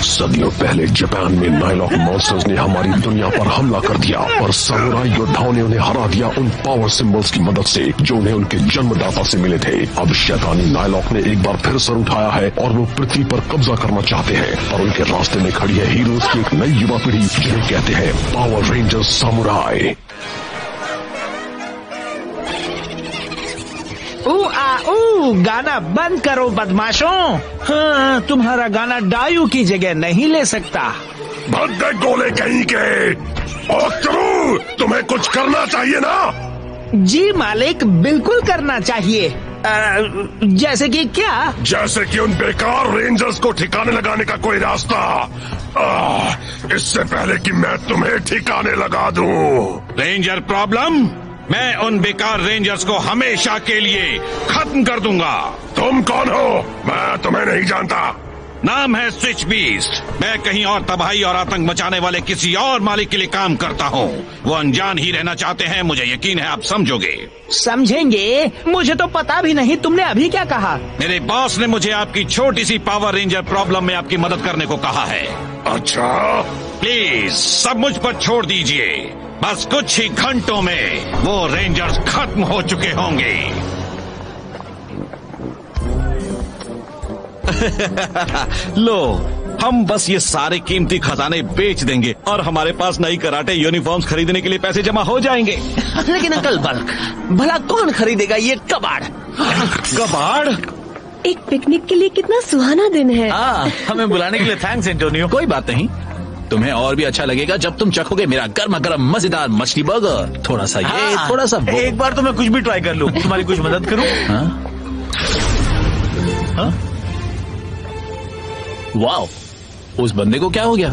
सदियों पहले जापान में नाइलॉक मॉन्स्टर्स ने हमारी दुनिया पर हमला कर दिया और सामुराई योद्धाओं ने उन्हें हरा दिया उन पावर सिंबल्स की मदद से जो उन्हें उनके जन्मदाता से मिले थे। अब शैतानी नाइलॉक ने एक बार फिर सर उठाया है और वो पृथ्वी पर कब्जा करना चाहते हैं और उनके रास्ते में खड़ी है हीरोज की एक नई युवा पीढ़ी जिन्हें कहते हैं पावर रेंजर्स सामुराई। गाना बंद करो बदमाशों। हाँ, तुम्हारा गाना डायू की जगह नहीं ले सकता। भद्दे गोले कहीं के। और तुम्हें कुछ करना चाहिए ना। जी मालिक, बिल्कुल करना चाहिए। जैसे कि क्या? जैसे कि उन बेकार रेंजर्स को ठिकाने लगाने का कोई रास्ता। इससे पहले कि मैं तुम्हें ठिकाने लगा दूं। Ranger problem? मैं उन बेकार रेंजर्स को हमेशा के लिए खत्म कर दूंगा। तुम कौन हो? मैं तुम्हें नहीं जानता। नाम है स्विच बीस्ट। मैं कहीं और तबाही और आतंक मचाने वाले किसी और मालिक के लिए काम करता हूँ। वो अनजान ही रहना चाहते हैं, मुझे यकीन है आप समझोगे। समझेंगे? मुझे तो पता भी नहीं। तुमने अभी क्या कहा? मेरे बॉस ने मुझे आपकी छोटी सी पावर रेंजर प्रॉब्लम में आपकी मदद करने को कहा है। अच्छा, प्लीज सब मुझ पर छोड़ दीजिए। बस कुछ ही घंटों में वो रेंजर्स खत्म हो चुके होंगे। लो, हम बस ये सारे कीमती खजाने बेच देंगे और हमारे पास नई कराटे यूनिफॉर्म्स खरीदने के लिए पैसे जमा हो जाएंगे। लेकिन अंकल बल्क, भला कौन खरीदेगा ये कबाड़? कबाड़? एक पिकनिक के लिए कितना सुहाना दिन है। हमें बुलाने के लिए थैंक्स एंटोनियो। कोई बात नहीं, तुम्हें और भी अच्छा लगेगा जब तुम चखोगे मेरा गर्मा गर्म मजेदार मछली बर्गर। थोड़ा सा ये, थोड़ा सा वो। एक बार तो मैं कुछ भी ट्राई कर लूं। तुम्हारी कुछ मदद करूं? वाओ, उस बंदे को क्या हो गया?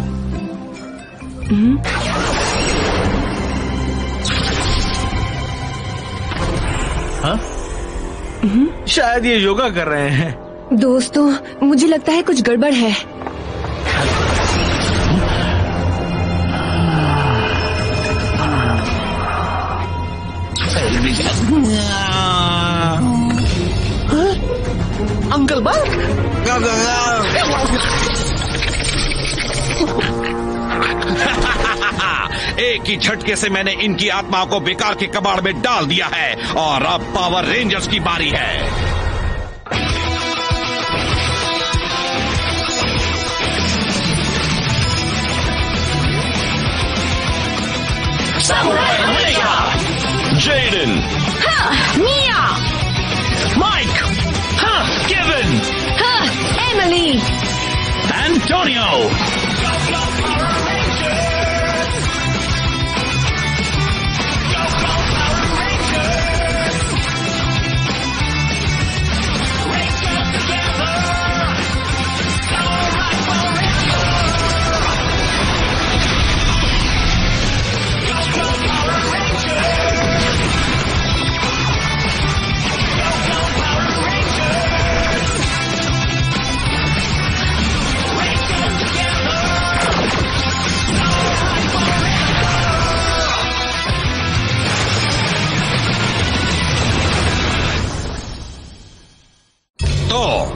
शायद ये योगा कर रहे हैं। दोस्तों, मुझे लगता है कुछ गड़बड़ है। अंकल बल्क, एक ही झटके से मैंने इनकी आत्मा को बेकार के कबाड़ में डाल दिया है और अब पावर रेंजर्स की बारी है। Jaden, Mia, Mike, Kevin, Emily, Antonio.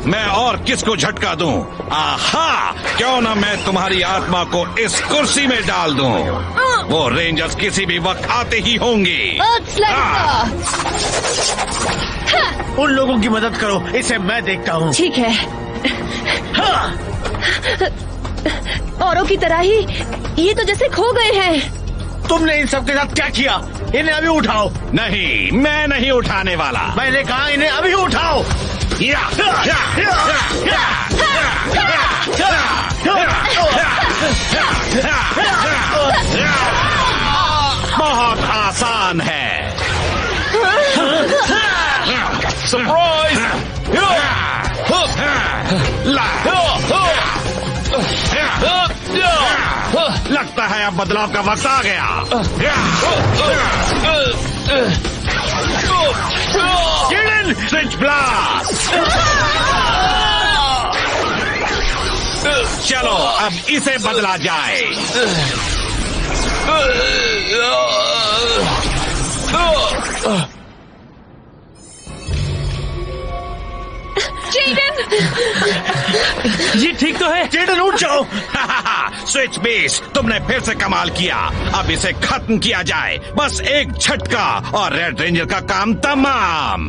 मैं और किसको झटका दूं? आहा, क्यों ना मैं तुम्हारी आत्मा को इस कुर्सी में डाल दूं। वो रेंजर्स किसी भी वक्त आते ही होंगे। उन लोगों की मदद करो, इसे मैं देखता हूँ। ठीक है। औरों की तरह ही ये तो जैसे खो गए हैं। तुमने इन सबके साथ क्या किया? इन्हें अभी उठाओ। नहीं, मैं नहीं उठाने वाला। मैंने कहा इन्हें अभी उठाओ। बहुत आसान है। सरप्राइज! लगता है अब बदलाव का वक्त आ गया। Switch blast! चलो अब इसे बदला जाए। जेडन! ये ठीक तो है? जेडन उठ जाओ। स्विच बेस, तुमने फिर से कमाल किया। अब इसे खत्म किया जाए, बस एक झटका और रेड रेंजर का काम तमाम।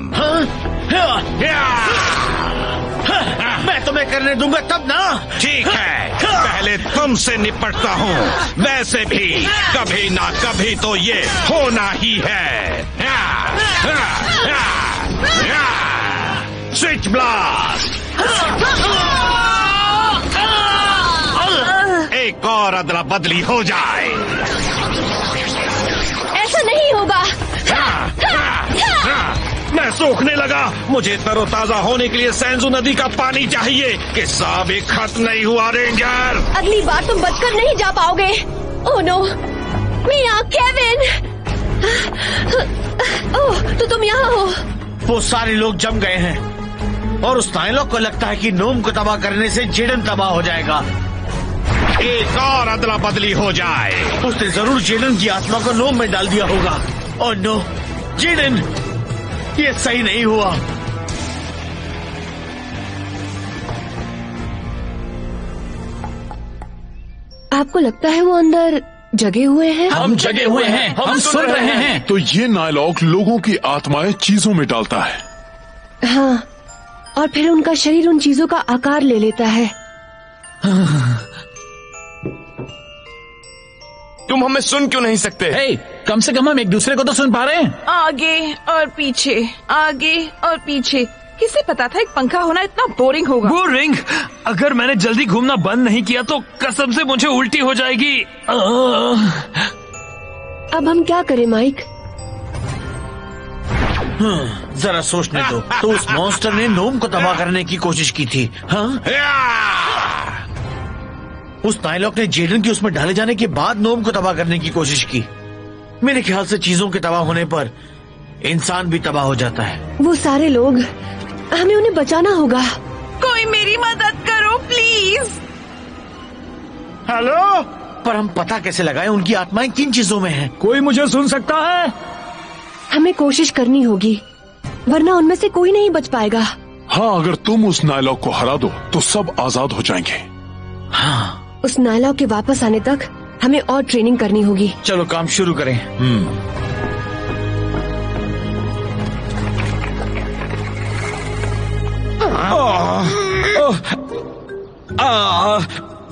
मैं तुम्हें करने दूंगा तब ना। ठीक है, पहले तुमसे निपटता हूँ। वैसे भी कभी ना कभी तो ये होना ही है। Switch blast. एक और अदला बदली हो जाए। ऐसा नहीं होगा। मैं सूखने लगा। मुझे तरोताजा होने के लिए सैंजू नदी का पानी चाहिए। किस्सा अभी खत्म नहीं हुआ रेंजर। अगली बार तुम बचकर नहीं जा पाओगे। ओह नो, मिया, केविन। ओह, तो तुम यहाँ हो। वो सारे लोग जम गए हैं और उस नाइलॉक को लगता है कि नोम को तबाह करने से जेडन तबाह हो जाएगा। एक और अदला बदली हो जाए। उसने जरूर जेडन की आत्मा को नोम में डाल दिया होगा। और नो, जेडन, ये सही नहीं हुआ। आपको लगता है वो अंदर जगे हुए हैं? हम जगे हुए हैं, हम सुन रहे हैं। तो ये नायलॉक लोगों की आत्माएं चीजों में डालता है। हाँ, और फिर उनका शरीर उन चीजों का आकार ले लेता है। तुम हमें सुन क्यों नहीं सकते? हे, कम से कम हम एक दूसरे को तो सुन पा रहे हैं। आगे और पीछे, आगे और पीछे। किसे पता था एक पंखा होना इतना बोरिंग होगा। बोरिंग? अगर मैंने जल्दी घूमना बंद नहीं किया तो कसम से मुझे उल्टी हो जाएगी। अब हम क्या करें माइक? जरा सोचने दो। तो उस मॉन्स्टर ने नोम को तबाह करने की कोशिश की थी। हाँ, उस नाइलॉक ने जेडन की उसमें डाले जाने के बाद नोम को तबाह करने की कोशिश की। मेरे ख्याल से चीजों के तबाह होने पर इंसान भी तबाह हो जाता है। वो सारे लोग, हमें उन्हें बचाना होगा। कोई मेरी मदद करो प्लीज। हेलो, पर हम पता कैसे लगाएं उनकी आत्माएं किन चीजों में हैं? कोई मुझे सुन सकता है? हमें कोशिश करनी होगी, वरना उनमें से कोई नहीं बच पाएगा। हाँ, अगर तुम उस नायलॉक को हरा दो तो सब आजाद हो जाएंगे। हाँ, उस नायलॉक के वापस आने तक हमें और ट्रेनिंग करनी होगी। चलो काम शुरू करें।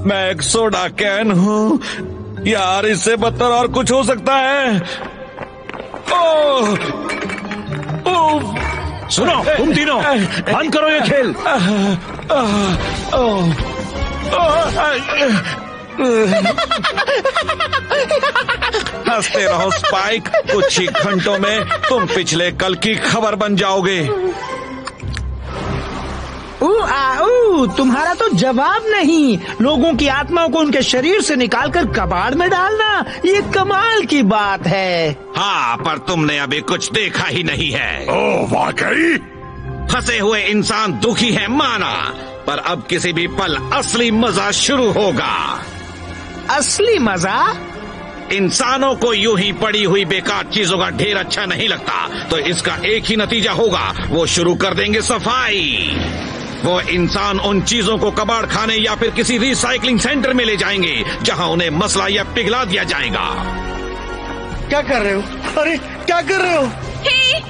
मैं एक सोडा कैन हूँ यार, इससे बदतर और कुछ हो सकता है। सुनो तुम तीनों, बंद करो ये खेल। हंसते रहो स्पाइक, कुछ ही घंटों में तुम पिछले कल की खबर बन जाओगे। तुम्हारा तो जवाब नहीं। लोगों की आत्माओं को उनके शरीर से निकालकर कबाड़ में डालना, ये कमाल की बात है। हाँ, पर तुमने अभी कुछ देखा ही नहीं है। ओह वाकई? फंसे हुए इंसान दुखी है माना, पर अब किसी भी पल असली मजा शुरू होगा। असली मजा? इंसानों को यूं ही पड़ी हुई बेकार चीजों का ढेर अच्छा नहीं लगता, तो इसका एक ही नतीजा होगा, वो शुरू कर देंगे सफाई। वो इंसान उन चीजों को कबाड़ खाने या फिर किसी रिसाइकलिंग सेंटर में ले जाएंगे, जहां उन्हें मसला या पिघला दिया जाएगा। क्या कर रहे हो? अरे क्या कर रहे हो? हे,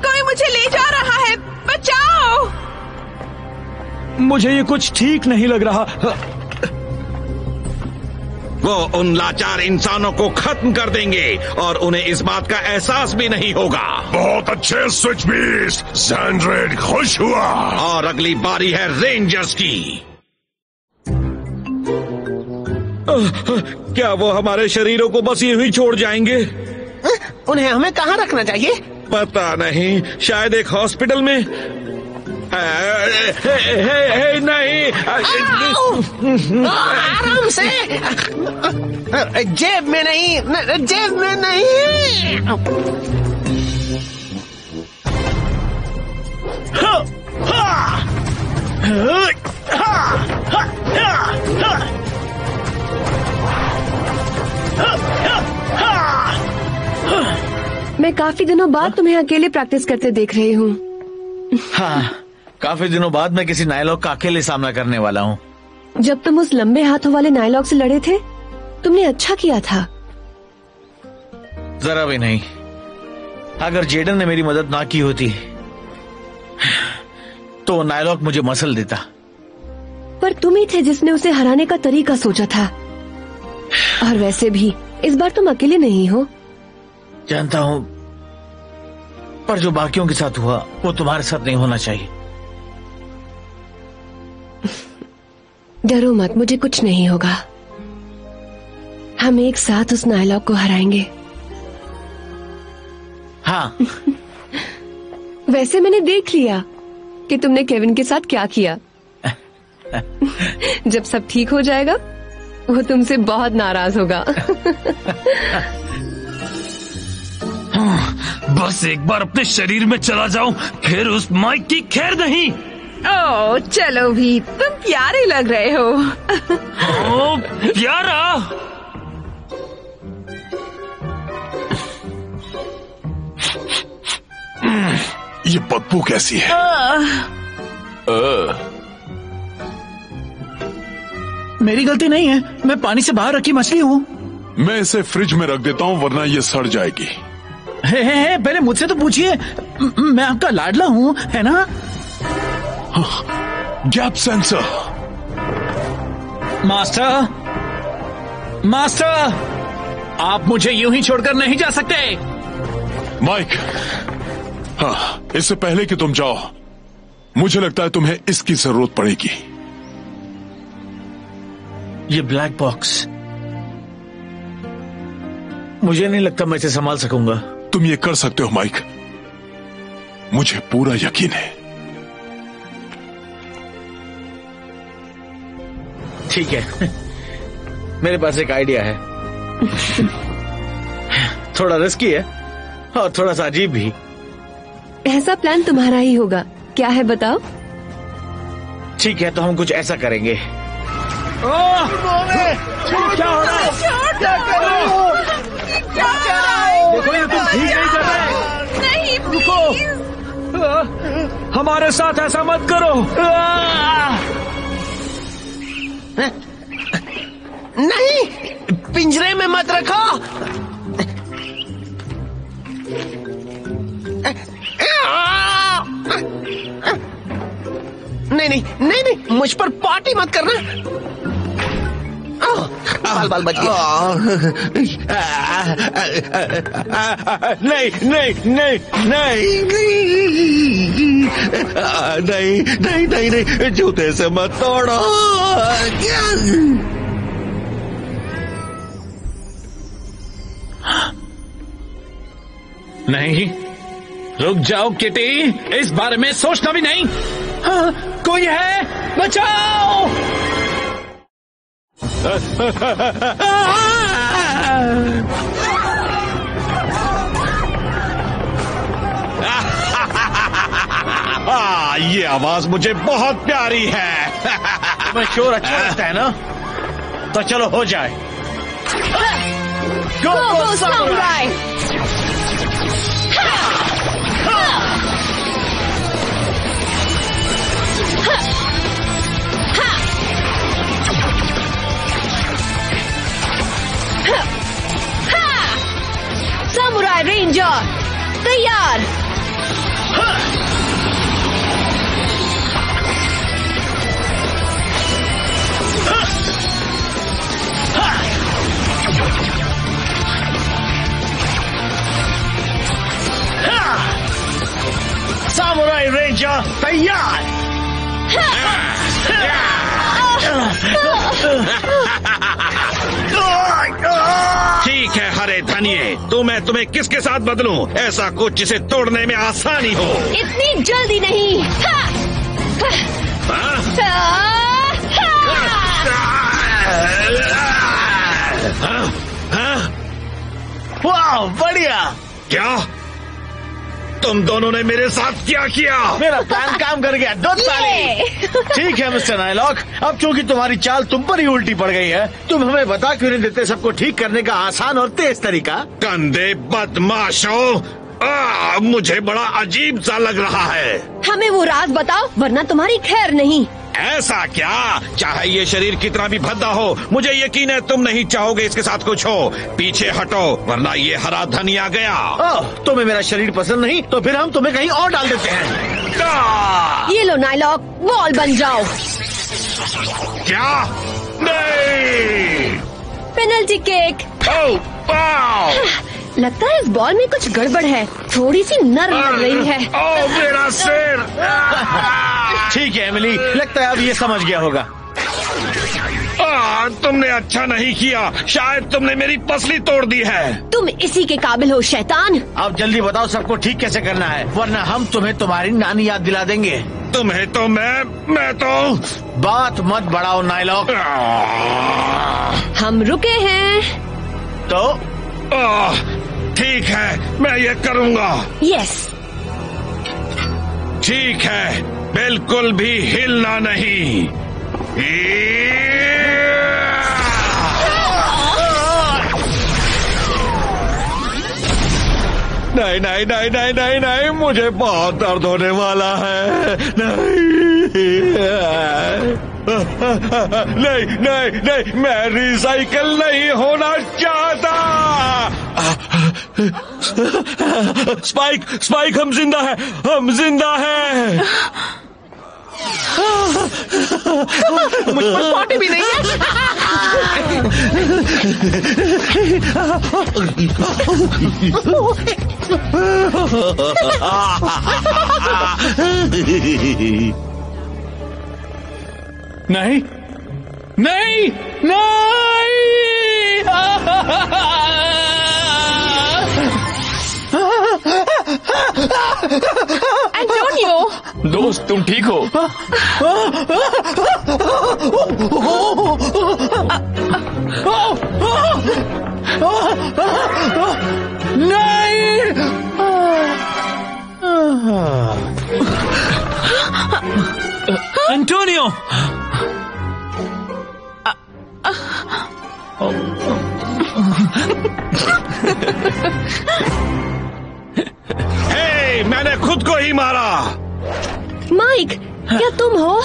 कोई मुझे ले जा रहा है, बचाओ। मुझे ये कुछ ठीक नहीं लग रहा। वो उन लाचार इंसानों को खत्म कर देंगे और उन्हें इस बात का एहसास भी नहीं होगा। बहुत अच्छे स्विच बीस्ट, सैंड्रेड खुश हुआ। और अगली बारी है रेंजर्स की। क्या वो हमारे शरीरों को बस यूं ही छोड़ जाएंगे? उन्हें हमें कहाँ रखना चाहिए? पता नहीं, शायद एक हॉस्पिटल में। नहीं, आराम से। जेब में नहीं, जेब में नहीं। मैं काफी दिनों बाद तुम्हें अकेले प्रैक्टिस करते देख रही हूँ। हाँ, काफी दिनों बाद मैं किसी नायलॉग का अकेले सामना करने वाला हूँ। जब तुम उस लंबे हाथों वाले नायलॉग से लड़े थे, तुमने अच्छा किया था। जरा भी नहीं। अगर जेडन ने मेरी मदद ना की होती तो नायलॉग मुझे मसल देता। पर तुम ही थे जिसने उसे हराने का तरीका सोचा था। और वैसे भी इस बार तुम अकेले नहीं हो। जानता हूँ, पर जो बाकियों के साथ हुआ वो तुम्हारे साथ नहीं होना चाहिए। डरो मत, मुझे कुछ नहीं होगा। हम एक साथ उस नायलॉग को हराएंगे। हाँ। वैसे मैंने देख लिया कि तुमने केविन के साथ क्या किया। जब सब ठीक हो जाएगा वो तुमसे बहुत नाराज होगा। बस एक बार अपने शरीर में चला जाऊं, फिर उस माइक की खैर नहीं। ओह चलो भी, तुम प्यारे लग रहे हो। ओ, प्यारा। ये बदबू कैसी है? मेरी गलती नहीं है, मैं पानी से बाहर रखी मछली हूँ। मैं इसे फ्रिज में रख देता हूँ, वरना ये सड़ जाएगी। हे, पहले मुझसे तो पूछिए। मैं आपका लाडला हूँ, है ना? Gap sensor. मास्टर, आप मुझे यूं ही छोड़कर नहीं जा सकते। माइक, हाँ, इससे पहले कि तुम जाओ, मुझे लगता है तुम्हें इसकी जरूरत पड़ेगी। ये ब्लैक बॉक्स, मुझे नहीं लगता मैं इसे संभाल सकूंगा। तुम ये कर सकते हो माइक, मुझे पूरा यकीन है। ठीक है, मेरे पास एक आइडिया है। थोड़ा रिस्की है और थोड़ा सा अजीब भी। ऐसा प्लान तुम्हारा ही होगा। क्या है बताओ? ठीक है, तो हम कुछ ऐसा करेंगे। क्या हो रहा है? क्या कर रहे हो? देखो, ये तुम ठीक नहीं कर रहे। नहीं, रुको, हमारे साथ ऐसा मत करो। नहीं, पिंजरे में मत रखो। नहीं, मुझ पर पार्टी मत करना। बाल बच गया। नहीं, जूते से मत तोड़ो। नहीं, रुक जाओ किटी, इस बारे में सोचना भी नहीं। हाँ, कोई है, बचाओ। ये आवाज मुझे बहुत प्यारी है। तुम्हें शोर अच्छा लगता है ना? तो चलो हो जाए। गो समुराई। समुराई रेंजर तैयार। सामुराई रेंजर तैयार। ठीक है हरे धनिये, तो मैं तुम्हें किसके साथ बदलूं? ऐसा कुछ जिसे तोड़ने में आसानी हो। इतनी जल्दी नहीं। वाह, बढ़िया। क्या तुम दोनों ने मेरे साथ क्या किया? मेरा प्लान काम कर गया। दो ताली। ठीक है मिस्टर नायलॉक, अब क्योंकि तुम्हारी चाल तुम पर ही उल्टी पड़ गई है, तुम हमें बता क्यों नहीं देते सबको ठीक करने का आसान और तेज तरीका? गंदे बदमाशों, मुझे बड़ा अजीब सा लग रहा है। हमें वो राज बताओ वरना तुम्हारी खैर नहीं। ऐसा क्या? चाहे ये शरीर कितना भी भद्दा हो, मुझे यकीन है तुम नहीं चाहोगे इसके साथ कुछ हो। पीछे हटो वरना ये हरा धनिया गया। तुम्हें मेरा शरीर पसंद नहीं तो फिर हम तुम्हें कहीं और डाल देते हैं। ये लो नाइलॉक, बॉल बन जाओ। क्या? नहीं। Penalty kick. लगता है इस बॉल में कुछ गड़बड़ है, थोड़ी सी नर्म लग रही है। मेरा सिर। ठीक है एमिली, लगता है अब ये समझ गया होगा। तुमने अच्छा नहीं किया, शायद तुमने मेरी पसली तोड़ दी है। तुम इसी के काबिल हो शैतान। अब जल्दी बताओ सबको ठीक कैसे करना है, वरना हम तुम्हें तुम्हारी नानी याद दिला देंगे। तुम्हें तो मैं तो। बात मत बढ़ाओ नाइलॉक। हम रुके हैं तो ठीक है, मैं ये करूँगा। यस ठीक है, बिल्कुल भी हिलना नहीं। नहीं नहीं नहीं नहीं नहीं नहीं, मुझे बहुत दर्द होने वाला है। नहीं नहीं नहीं, मैं रिसाइकल नहीं होना चाहता। स्पाइक स्पाइक, हम जिंदा है, हम जिंदा है। मुझ पर पॉटी भी नहीं है। नहीं नहीं नहीं। एंटोनियो, दोस्त तुम ठीक हो? एंटोनियो, मैंने खुद को ही मारा। माइक, क्या तुम हो?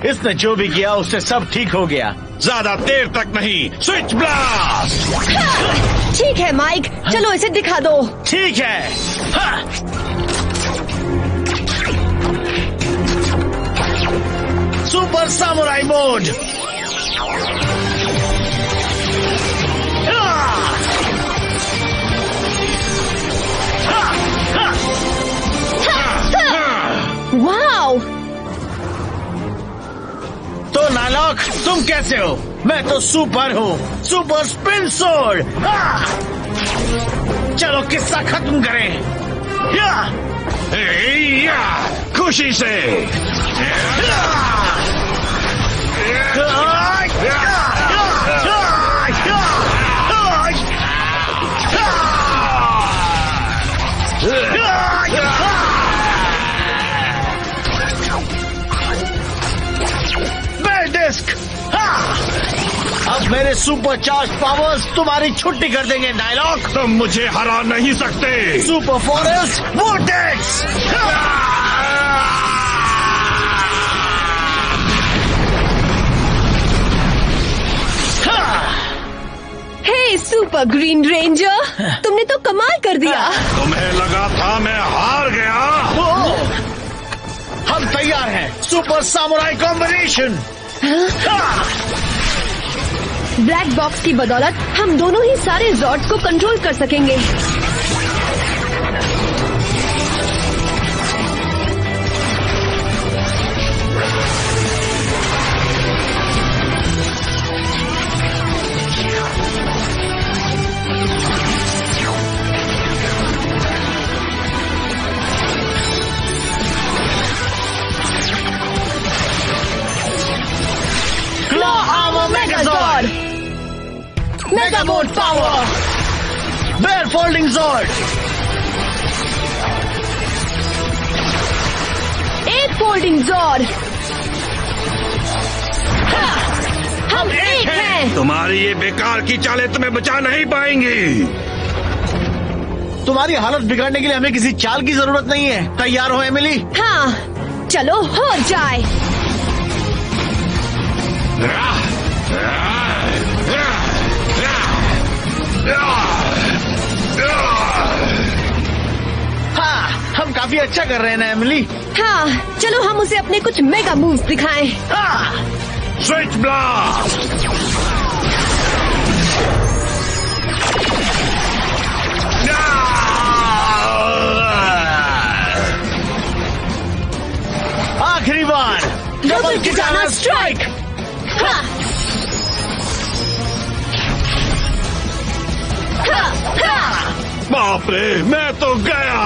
इसने जो भी किया उससे सब ठीक हो गया। ज्यादा देर तक नहीं। Switch blast. ठीक है माइक, चलो इसे दिखा दो। ठीक है। Super samurai mode. वाओ! तो नाइलॉक, तुम कैसे हो? मैं तो सुपर हूँ, सुपर स्पिन सोर्ड। चलो किस्सा खत्म करें। खुशी से। अब मेरे सुपर चार्ज पावर्स तुम्हारी छुट्टी कर देंगे नाइलॉक। तुम मुझे हरा नहीं सकते। Super force vortex. Hey super green ranger, तुमने तो कमाल कर दिया। तुम्हें लगा था मैं हार गया? हम तैयार हैं, super samurai combination. Black box की बदौलत हम दोनों ही सारे जॉर्ड्स को कंट्रोल कर सकेंगे। Mega Mode Power! Bear Folding Zord! एक फोल्डिंग जॉर्ड। हम एक हैं। तुम्हारी ये बेकार की चालें तुम्हें बचा नहीं पाएंगी। तुम्हारी हालत बिगाड़ने के लिए हमें किसी चाल की जरूरत नहीं है। तैयार हो एमिली? हाँ, चलो हो जाए। हाँ, हम काफी अच्छा कर रहे हैं ना एमिली? हाँ, चलो हम उसे अपने कुछ मेगा मूव्स दिखाएं। हाँ। Switch blast! आखिरी बार डबल किटाना स्ट्राइक। हाँ। हाँ, हाँ। बाप रे, मैं तो गया।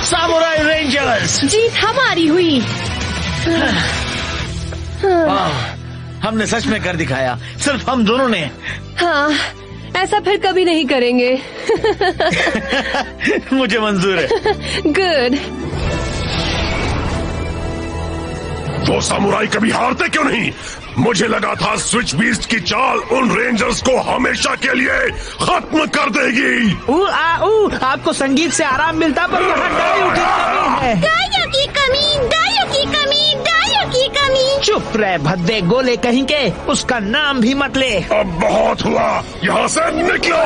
सामुराई रेंजर्स, जीत हमारी हुई। हमने सच में कर दिखाया, सिर्फ हम दोनों ने। हाँ, ऐसा फिर कभी नहीं करेंगे। मुझे मंजूर है। गुड। वो सामुराई कभी हारते क्यों नहीं? मुझे लगा था स्विच बीस्ट की चाल उन रेंजर्स को हमेशा के लिए खत्म कर देगी। आपको संगीत से आराम मिलता, पर यहाँ डाई उठी है। डाइयों की कमी, डाइयों की कमी, डाइयों की कमी। चुप रहे भद्दे गोले कहीं के, उसका नाम भी मत ले। अब बहुत हुआ, यहाँ से निकलो।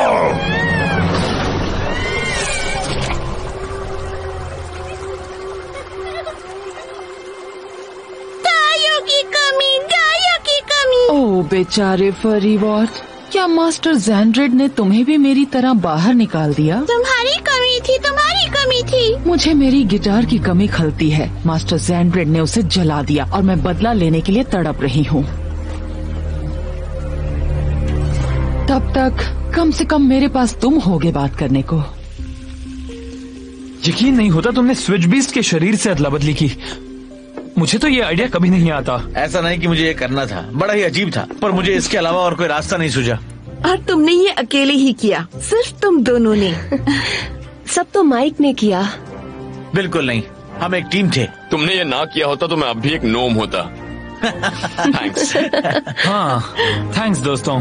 ओह बेचारे फरीवॉट, क्या मास्टर जैंड्रेड ने तुम्हें भी मेरी तरह बाहर निकाल दिया? तुम्हारी कमी थी, तुम्हारी कमी थी। मुझे मेरी गिटार की कमी खलती है। मास्टर जैंड्रेड ने उसे जला दिया और मैं बदला लेने के लिए तड़प रही हूँ। तब तक कम से कम मेरे पास तुम होगे बात करने को। यकीन नहीं होता तुमने स्विच बीस्ट के शरीर से अदला बदली की। मुझे तो ये आइडिया कभी नहीं आता। ऐसा नहीं कि मुझे ये करना था, बड़ा ही अजीब था, पर मुझे इसके अलावा और कोई रास्ता नहीं सूझा। और तुमने ये अकेले ही किया, सिर्फ तुम दोनों ने। सब तो माइक ने किया। बिल्कुल नहीं, हम एक टीम थे। तुमने ये ना किया होता तो मैं अब भी एक नोम होता। थैंक्स। हाँ, थैंक्स दोस्तों।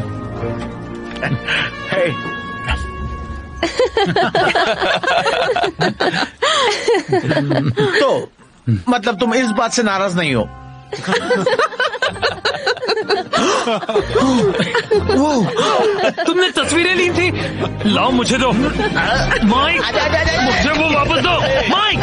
हे। तो मतलब तुम इस बात से नाराज नहीं हो? तुमने तस्वीरें ली थी? लाओ मुझे दो। माइक, मुझे वो वापस दो। माइक।